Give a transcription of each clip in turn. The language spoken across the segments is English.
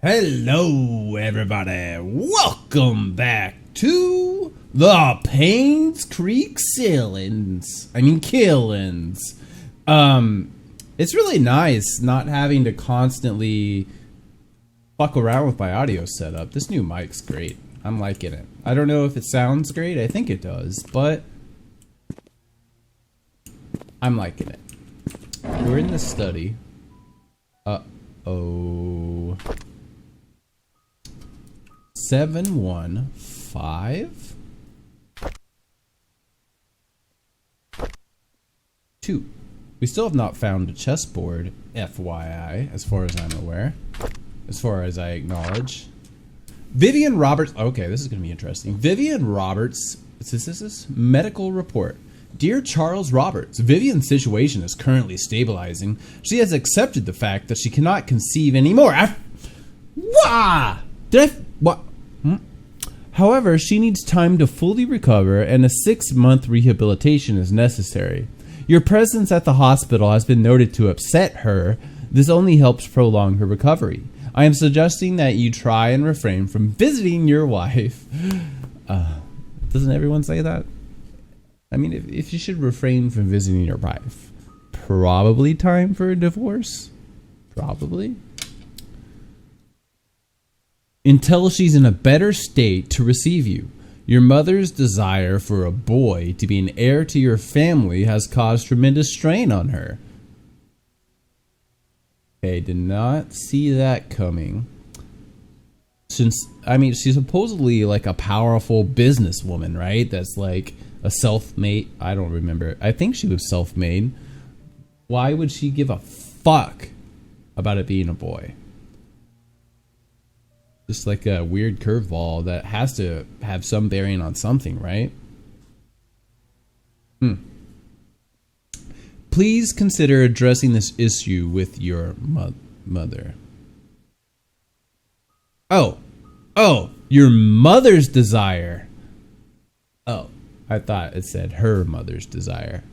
Hello, everybody. Welcome back to the Painscreek Killings. It's really nice not having to constantly fuck around with my audio setup. This new mic's great. I'm liking it. I don't know if it sounds great. I think it does, but I'm liking it. We're in the study. Uh-oh. 715-2. We still have not found a chessboard, FYI, as far as I'm aware. As far as I acknowledge. Vivian Roberts. Okay, this is going to be interesting. Vivian Roberts. This is medical report. Dear Charles Roberts, Vivian's situation is currently stabilizing. She has accepted the fact that she cannot conceive anymore. What? However, she needs time to fully recover, and a 6-month rehabilitation is necessary. Your presence at the hospital has been noted to upset her. This only helps prolong her recovery. I am suggesting that you try and refrain from visiting your wife. Doesn't everyone say that? I mean, if you should refrain from visiting your wife, probably time for a divorce. Probably. Until she's in a better state to receive you. Your mother's desire for a boy to be an heir to your family has caused tremendous strain on her. Okay, did not see that coming. Since, I mean, she's supposedly like a powerful businesswoman, right? That's like a self-made, I don't remember. I think she was self-made. Why would she give a fuck about it being a boy? Just like a weird curveball that has to have some bearing on something, right? Please consider addressing this issue with your mother. Oh, your mother's desire. Oh, I thought it said her mother's desire.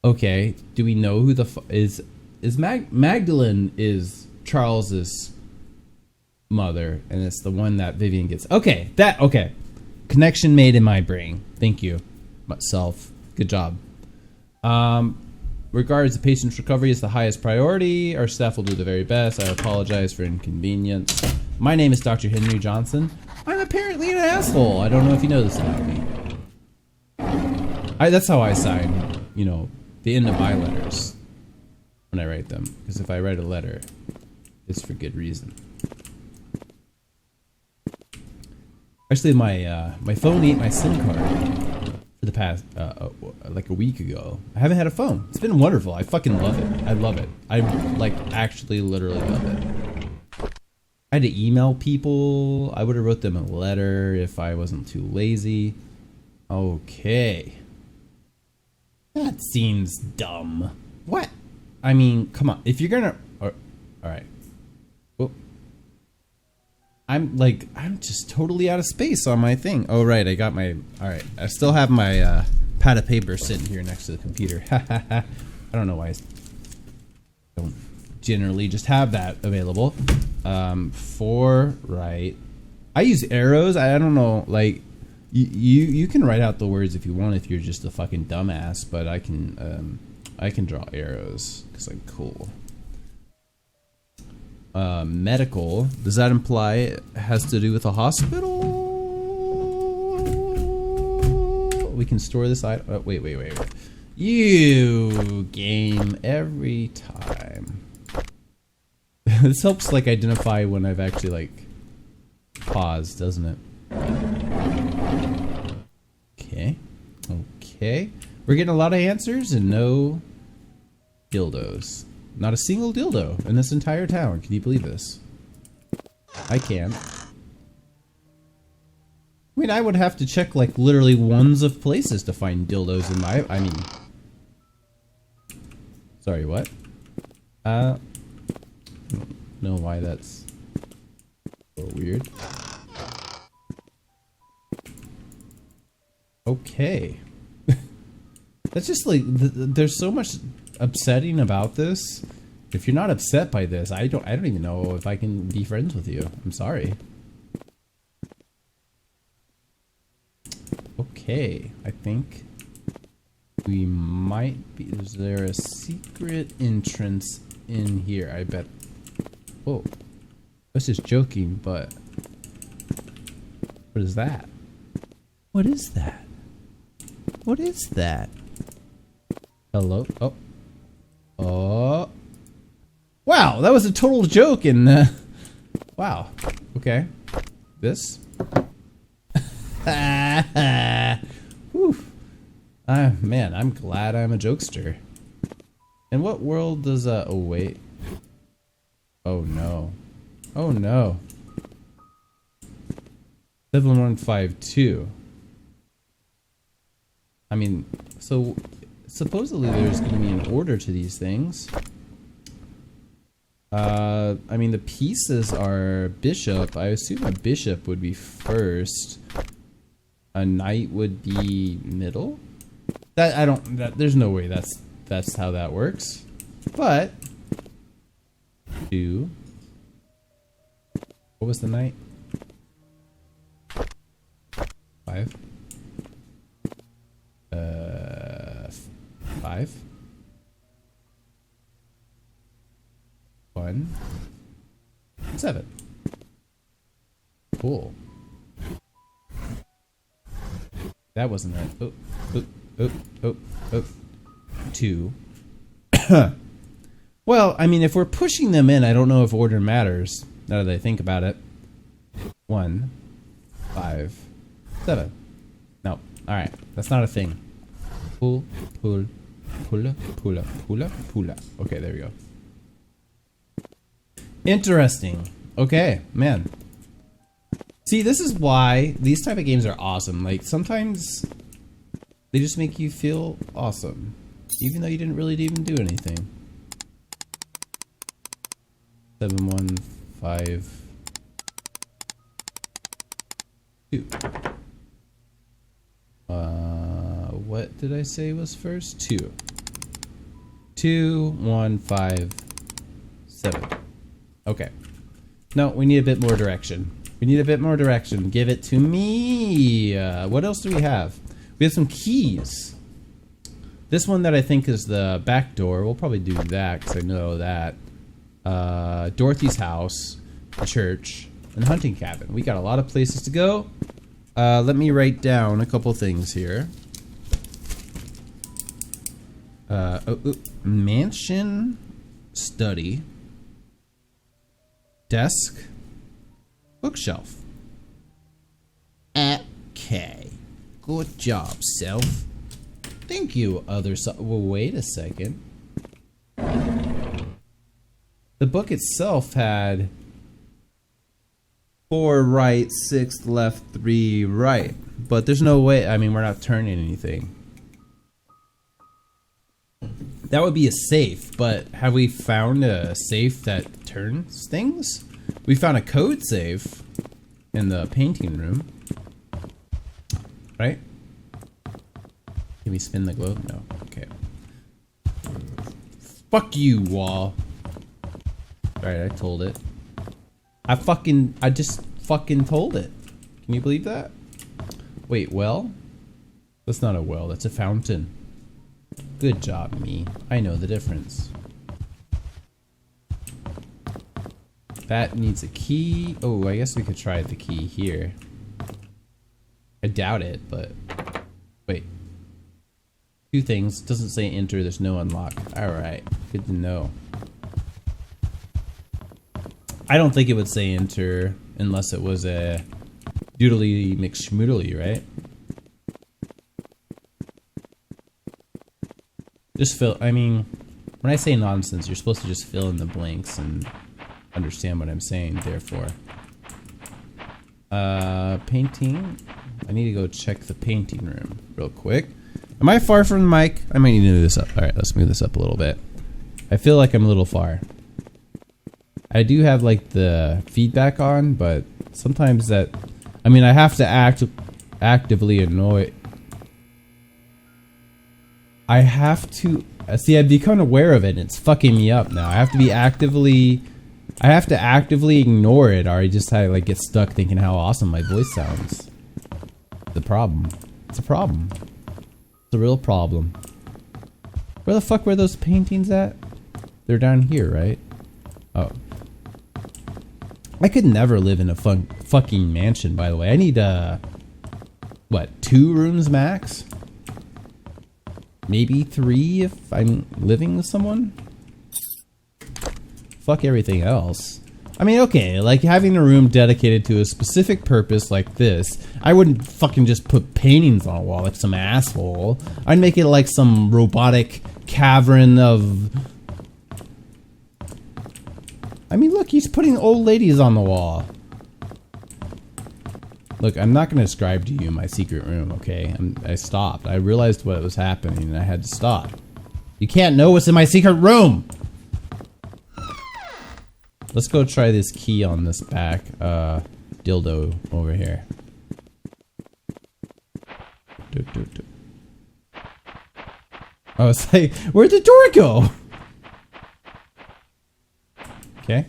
Okay, do we know who the is Magdalene is Charles's mother, and it's the one that Vivian gets. Okay. Connection made in my brain. Thank you. Myself. Good job. Regards the patient's recovery is the highest priority. Our staff will do the very best. I apologize for inconvenience. My name is Dr. Henry Johnson. I'm apparently an asshole. I don't know if you know this about me. That's how I sign, the end of my letters when I write them. Because if I write a letter, it's for good reason. Actually, my phone ate my SIM card for the past, like a week ago. I haven't had a phone. It's been wonderful. I fucking love it. I love it. I, actually literally love it. I had to email people. I would have wrote them a letter if I wasn't too lazy. Okay. That seems dumb. What? I mean, come on. If you're gonna... Alright. I'm just totally out of space on my thing. Oh, right, I got my... Alright, I still have my pad of paper sitting here next to the computer. I don't know why I don't generally just have that available. Right. I use arrows. I don't know, you can write out the words if you want if you're just a fucking dumbass, but I can draw arrows because I'm cool. Medical, does that imply it has to do with a hospital? We can store this item. Wait. You game every time. This helps identify when I've actually paused, doesn't it? Okay. We're getting a lot of answers and no dildos. Not a single dildo in this entire town. Can you believe this? I can. I mean, I would have to check literally ones of places to find dildos in my... Sorry, what? I don't know why that's so weird. Okay. That's just there's so much upsetting about this. If you're not upset by this, I don't even know if I can be friends with you. I'm sorry. Okay, I think we might be. Is there a secret entrance in here? I bet. Oh, I was just joking, but what is that? What is that? What is that? Hello? Oh. Oh. Wow, that was a total joke and wow. Okay. This? Whew. Man, I'm glad I'm a jokester. In what world does oh wait. Oh no. Oh no. 7152. I mean, so supposedly there's going to be an order to these things. I mean, the pieces are bishop. I assume a bishop would be first. A knight would be middle. There's no way that's how that works. But 2. What was the knight? 5. 5. 1. 7. Cool. That wasn't right. Oh, oh, oh, oh, oh. 2. Well, I mean, if we're pushing them in, I don't know if order matters. Now that I think about it. 1, 5, 7. No. Alright. That's not a thing. Pull, pull, pull, pull, pull, pull. Okay, there we go. Interesting. Okay, man. See, this is why these type of games are awesome. Like, sometimes they just make you feel awesome. Even though you didn't really even do anything. 7, 1, 5, 2. What did I say was first? 2. 2, 1, 5, 7. Okay. No, we need a bit more direction. We need a bit more direction. Give it to me. What else do we have? We have some keys. This one that I think is the back door. We'll probably do that because I know that. Dorothy's house, the church, and the hunting cabin. We got a lot of places to go. Let me write down a couple things here. Mansion, study, desk, bookshelf. Okay. Good job, self. Thank you, other self. Well, wait a second. The book itself had 4 right, 6 left, 3 right. But there's no way. I mean, we're not turning anything. That would be a safe, but have we found a safe that turns things? We found a code safe in the painting room. Right? Can we spin the globe? No. Okay. Fuck you, wall. Alright, I told it. I just fucking told it. Can you believe that? Wait, well? That's not a well, that's a fountain. Good job, me. I know the difference. That needs a key. Oh, I guess we could try the key here. I doubt it, but... Wait. 2 things. Doesn't say enter, there's no unlock. Alright, good to know. I don't think it would say enter unless it was a doodly McSchmoodly, right? Just fill, I mean, when I say nonsense, you're supposed to just fill in the blanks and understand what I'm saying, therefore. Painting. I need to go check the painting room real quick. Am I far from the mic? I might need to move this up. Alright, let's move this up a little bit. I feel like I'm a little far. I do have like the feedback on, but sometimes that, I mean, I have to actively annoy. I have to see. I've become aware of it, and it's fucking me up now. I have to actively ignore it, or I just like get stuck thinking how awesome my voice sounds. The problem. It's a problem. It's a real problem. Where the fuck were those paintings at? They're down here, right? Oh. I could never live in a fucking mansion, by the way. I need, what, 2 rooms max? Maybe 3 if I'm living with someone? Fuck everything else. I mean, okay, like having a room dedicated to a specific purpose like this, I wouldn't fucking just put paintings on a wall like some asshole. I'd make it like some robotic cavern of... I mean, look, he's putting old ladies on the wall. Look, I'm not going to describe to you my secret room, okay? I stopped. I realized what was happening and I had to stop. You can't know what's in my secret room! Let's go try this key on this back dildo over here. Oh, it's like, where'd the door go? Okay.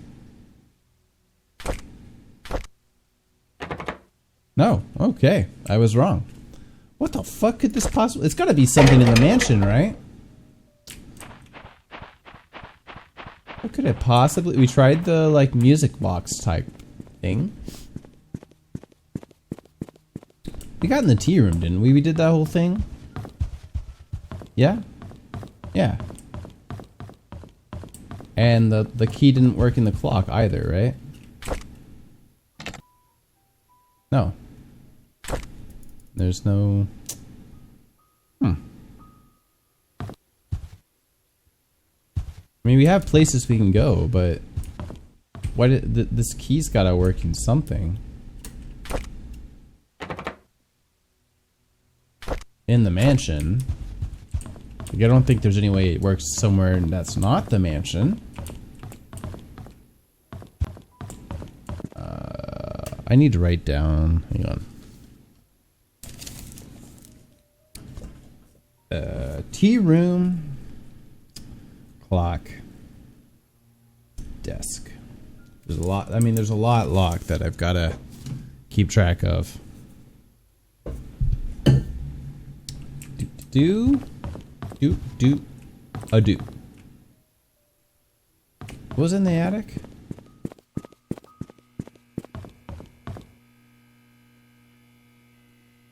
No, okay. I was wrong. What the fuck could this possibly... It's gotta be something in the mansion, right? What could it possibly... We tried the, like, music box type thing. We got in the tea room, didn't we? We did that whole thing? Yeah? Yeah. And the key didn't work in the clock either, right? No. There's no... I mean, we have places we can go, but why did this key's gotta work in something? In the mansion. Like, I don't think there's any way it works somewhere that's not the mansion. I need to write down. Hang on. Tea room. Clock. Desk. There's a lot. I mean, there's a lot locked that I've got to keep track of. Do. What was in the attic?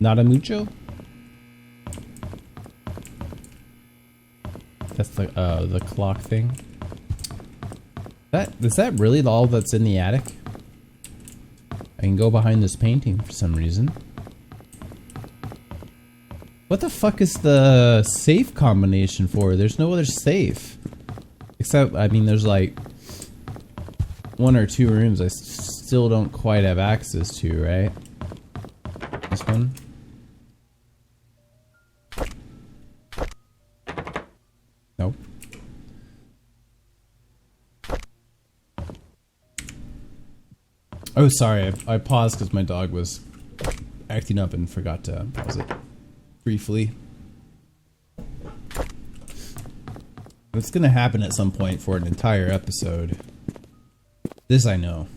Not a mucho? That's the clock thing. Is that really all that's in the attic? I can go behind this painting for some reason. What the fuck is the safe combination for? There's no other safe. Except, I mean, there's like 1 or 2 rooms I still don't quite have access to, right? This one? Nope. Oh, sorry. I paused because my dog was acting up and forgot to pause it briefly. It's gonna happen at some point for an entire episode. This I know.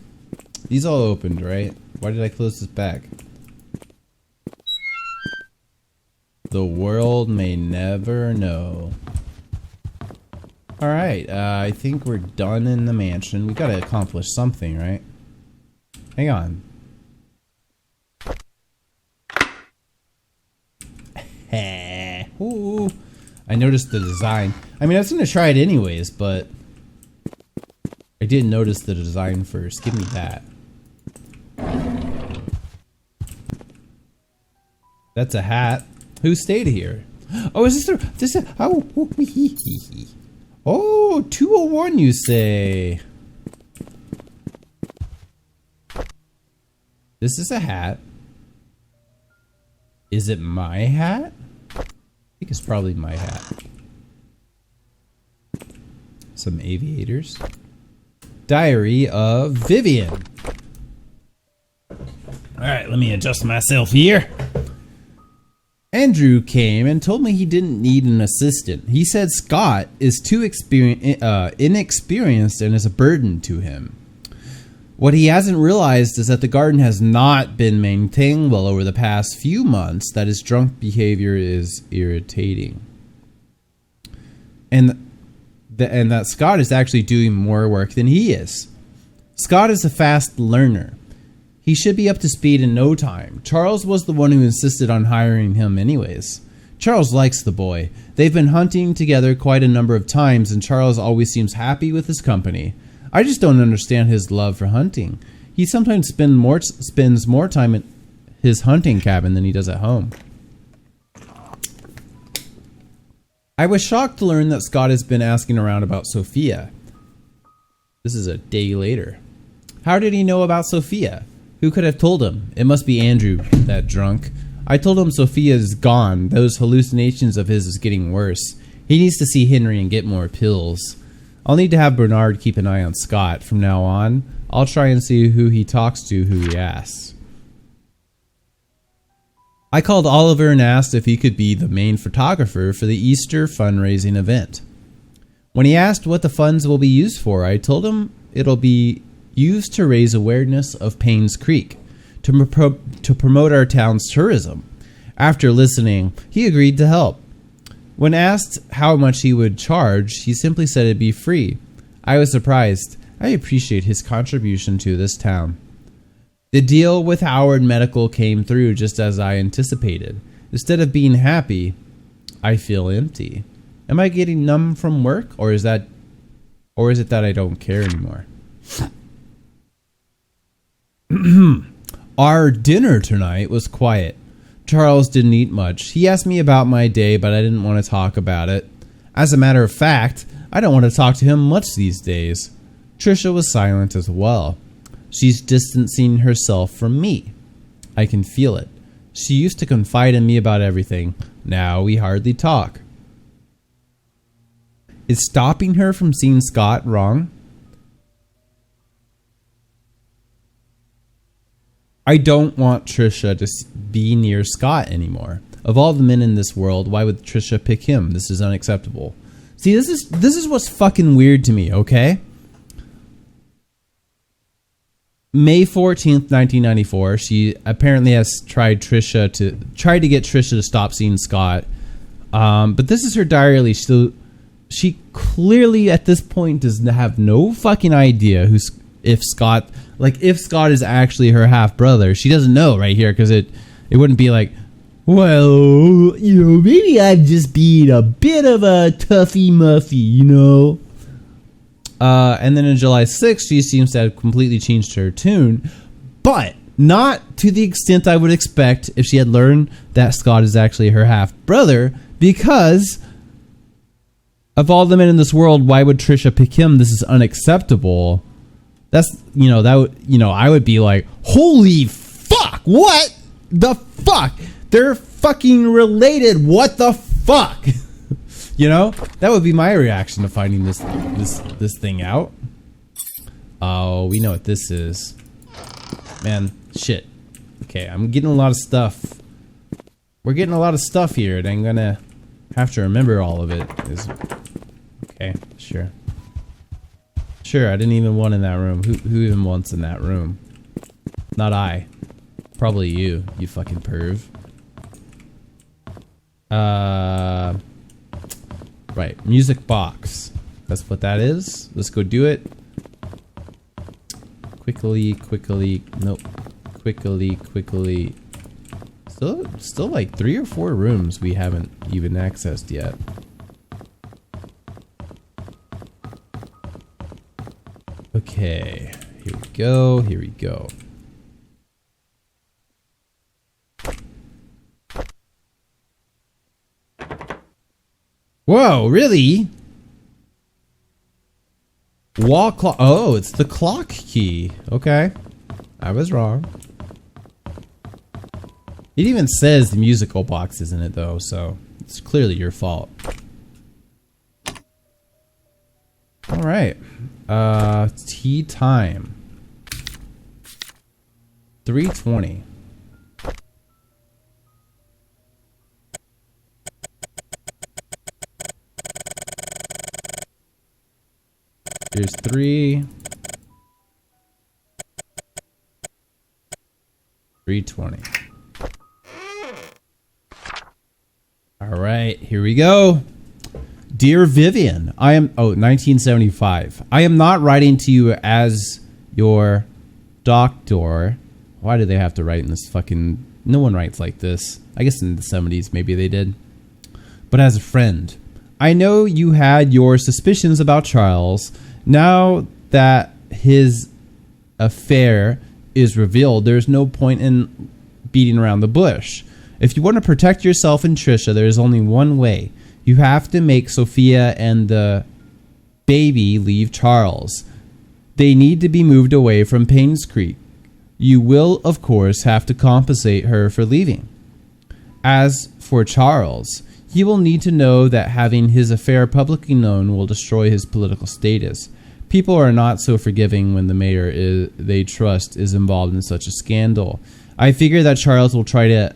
These all opened, right? Why did I close this back? The world may never know. Alright, I think we're done in the mansion. We gotta accomplish something, right? Hang on. Ooh. I noticed the design. I mean, I was gonna try it anyways, but I didn't notice the design first. Give me that. That's a hat. Who stayed here? Oh, is this a oh, oh, 201 you say? This is a hat. Is it my hat? I think it's probably my hat. Some aviators. Diary of Vivian. Alright, let me adjust myself here. Andrew came and told me he didn't need an assistant. He said Scott is too inexperienced and is a burden to him. What he hasn't realized is that the garden has not been maintained well over the past few months, that his drunk behavior is irritating. And that Scott is actually doing more work than he is. Scott is a fast learner. He should be up to speed in no time. Charles was the one who insisted on hiring him anyways. Charles likes the boy. They've been hunting together quite a number of times, and Charles always seems happy with his company. I just don't understand his love for hunting. He sometimes spends more time at his hunting cabin than he does at home. I was shocked to learn that Scott has been asking around about Sophia. This is a day later. How did he know about Sophia? Who could have told him? It must be Andrew, that drunk. I told him Sophia's gone. Those hallucinations of his is getting worse. He needs to see Henry and get more pills. I'll need to have Bernard keep an eye on Scott from now on. I'll try and see who he talks to, who he asks. I called Oliver and asked if he could be the main photographer for the Easter fundraising event. When he asked what the funds will be used for, I told him it'll be used to raise awareness of Painscreek, to promote our town's tourism. After listening, he agreed to help. When asked how much he would charge, he simply said it'd be free. I was surprised. I appreciate his contribution to this town. The deal with Howard Medical came through just as I anticipated. Instead of being happy, I feel empty. Am I getting numb from work, or is it that I don't care anymore? Our dinner tonight was quiet. Charles didn't eat much. He asked me about my day, but I didn't want to talk about it. As a matter of fact, I don't want to talk to him much these days. Trisha was silent as well. She's distancing herself from me. I can feel it. She used to confide in me about everything. Now we hardly talk. Is stopping her from seeing Scott wrong? I don't want Trisha to be near Scott anymore. Of all the men in this world, why would Trisha pick him? This is unacceptable. See, this is what's fucking weird to me, okay? May 14th, 1994, she apparently has tried to get Trisha to stop seeing Scott. But this is her diary release. So she clearly at this point does have no fucking idea if Scott is actually her half brother. She doesn't know right here, because it wouldn't be like, well, maybe I'm just being a bit of a toughy muffy, And then on July 6th, she seems to have completely changed her tune, but not to the extent I would expect if she had learned that Scott is actually her half brother, because of all the men in this world, why would Trisha pick him? This is unacceptable. That's, I would be like, holy fuck, what the fuck? They're fucking related, what the fuck? That would be my reaction to finding this thing out. Oh, we know what this is. Man, shit. Okay, I'm getting a lot of stuff. We're getting a lot of stuff here, and I'm gonna have to remember all of it. Okay, sure. Sure, I didn't even want in that room. Who even wants in that room? Not I. Probably you fucking perv. Right, music box. That's what that is. Let's go do it. Quickly. Nope. Quickly. Still like 3 or 4 rooms we haven't even accessed yet. Okay, here we go. Whoa, really? Wall clock. Oh, it's the clock key. Okay, I was wrong. It even says the musical box is in it, though, so it's clearly your fault. All right. Tea time. 3:20. Here's 3. 320. All right, here we go. Dear Vivian, 1975. I am not writing to you as your doctor. Why do they have to write in this fucking... No one writes like this. I guess in the 70s maybe they did. But as a friend. I know you had your suspicions about Charles. Now that his affair is revealed, there's no point in beating around the bush. If you want to protect yourself and Trisha, there is only one way. You have to make Sophia and the baby leave Charles. They need to be moved away from Painscreek. You will, of course, have to compensate her for leaving. As for Charles, he will need to know that having his affair publicly known will destroy his political status. People are not so forgiving when the mayor they trust is involved in such a scandal. I figure that Charles will try to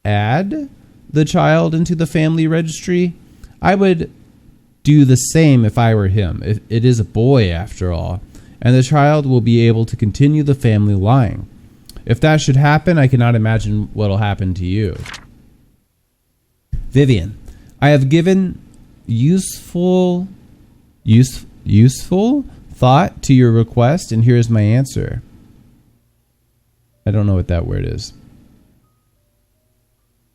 add the child into the family registry. I would do the same if I were him. It is a boy, after all, and the child will be able to continue the family line. If that should happen, I cannot imagine what will happen to you. Vivian, I have given useful thought to your request, and here is my answer. I don't know what that word is.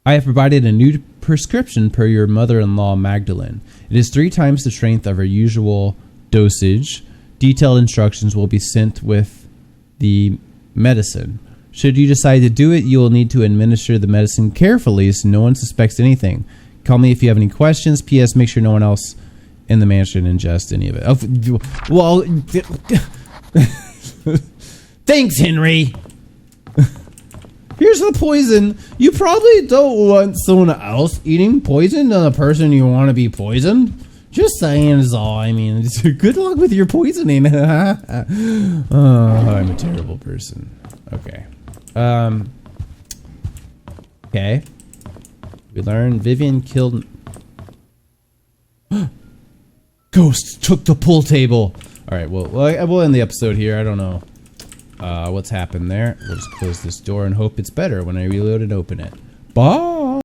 I have provided a new prescription per your mother-in-law, Magdalene. It is 3 times the strength of her usual dosage. Detailed instructions will be sent with the medicine. Should you decide to do it, you will need to administer the medicine carefully so no one suspects anything. Call me if you have any questions. P.S. Make sure no one else in the mansion ingests any of it. Well, thanks, Henry. Here's the poison. You probably don't want someone else eating poison than the person you want to be poisoned. Just saying is all. I mean, good luck with your poisoning. Oh, I'm a terrible person. Okay. Okay. We learned Vivian killed... Ghost took the pool table. Alright, well, we'll end the episode here. I don't know what's happened there. We'll just close this door and hope it's better when I reload and open it. Bye!